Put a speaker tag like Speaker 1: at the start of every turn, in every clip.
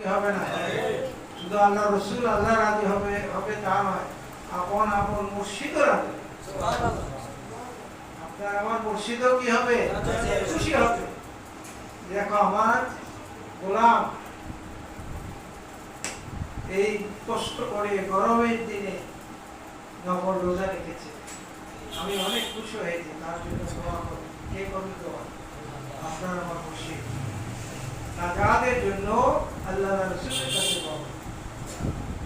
Speaker 1: কি হবে না? শুধু আল্লাহ রসুল আল্লাহ রাজি হবে হবে তা নয়, আপন আপন মুর্শিদও রাজি। আপনার আমার মুর্শিদও কি হবে? খুশি হবে। দেখো আমার গোলাম এই কষ্ট করে গরমের দিনে নফল রোজা রেখেছে, আমি অনেক খুশি হয়েছি, তার জন্য দোয়া করি। কে করবে দোয়া? আপনার আমার খুশি নাজাতের জন্য আল্লাহ রাসূলের কাছে দোয়া করি।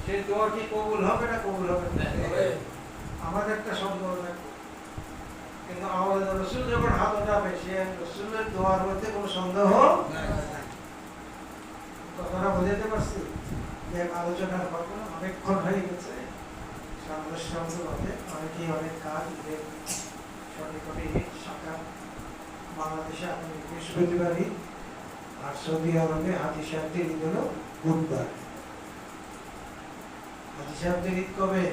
Speaker 1: সেই দোয়া কি কবুল হবে না কবুল হবে না? আমাদের একটা সন্দেহ থাকবে, কিন্তু আমাদের রাসূল যখন হাত উঠাবে সে রাসূলের দোয়ার মধ্যে কোনো সন্দেহ নাই। কথাটা বুঝাতে পারছি? যে আলোচনার ঘটনা অনেকক্ষণ হয়ে গেছে, অনেকেই অনেক কাজ সঠিকটি শাখা বাংলাদেশে আপনি বৃহস্পতিবারই, আর সৌদি আরবে হাজি সাহেবদের ঈদ হলো বুধবার। হাজি সাহেবদের ঈদ কবে?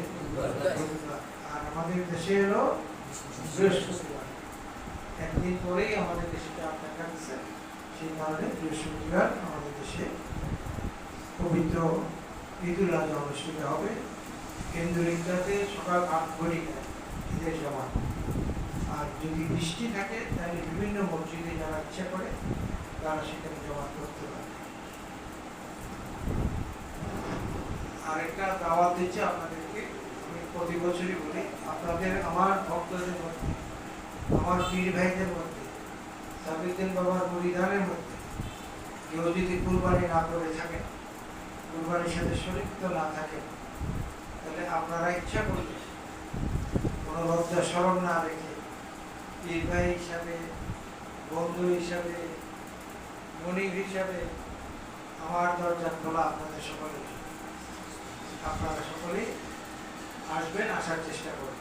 Speaker 1: বুধবার। আর আমাদের দেশে হলো বৃহস্পতিবার। একদিন পরেই আমাদের দেশে দেখা গেছে, সেই কারণে বৃহস্পতিবার আমাদের দেশে পবিত্র ঈদুল আজহা অনুষ্ঠিত হবে। কেন্দ্রীয় ঈদগাতে সকাল ৮ ঘটিকায় ঈদের জামাত। আর যদি বৃষ্টি থাকে তাহলে বিভিন্ন মসজিদে যারা ইচ্ছা করে তারা সেখানে জামাত করতে পারে। আরেকটা দাওয়াত দিচ্ছে আপনাদেরকে, আমি প্রতি বছরই বলি, আপনাদের আমার ভক্তদের মধ্যে, আমার পীর ভাইদের মধ্যে, সাবিউদ্দিন বাবার মুরিদানের মধ্যে কেউ যদি কুরবানি না করে থাকে, কুরবানির সাথে শরীক না থাকে, তাহলে আপনারা ইচ্ছা করলে কোনো লজ্জা শরম না রেখে পীর ভাই হিসাবে, বন্ধু হিসাবে, মনিব হিসাবে আমার দরজা খোলা আপনাদের সকলের। আপনারা সকলেই আসবেন, আসার চেষ্টা করবেন।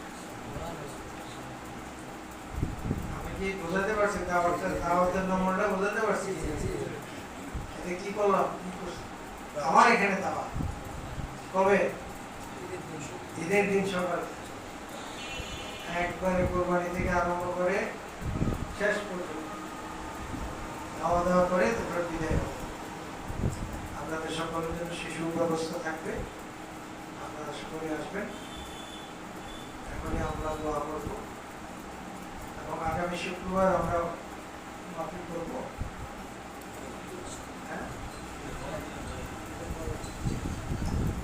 Speaker 1: আমি কি বোঝাতে পারছি? দাওয়াতের নম্বরটা বোঝাতে পারছি? এতে কি করলাম? আমার এখানে দাওয়াত কবে? ঈদের দিন সকালে একবারে কোরবানি থেকে আরম্ভ করে শেষ পর্যন্ত খাওয়া দাওয়া করে তারপরে বিদায় হবে। আপনাদের সকলের জন্য শিশু ব্যবস্থা থাকবে, আপনারা সকলে আসবেন। এখনই আমরা দোয়া করব এবং আগামী শুক্রবার আমরা মাহফিল করব।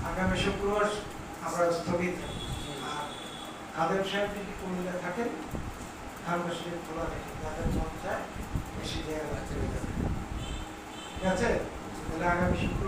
Speaker 1: আগামী শুক্রবার আমরা স্থগিত। আর কাদের সাহেব যদি কুমিল্লা থাকেন, খানকা শরীফ খোলা রেখে যাদের মন চায় বেশি জায়গা চলে যাবে। ঠিক আছে? তাহলে আগামী শুক্রবার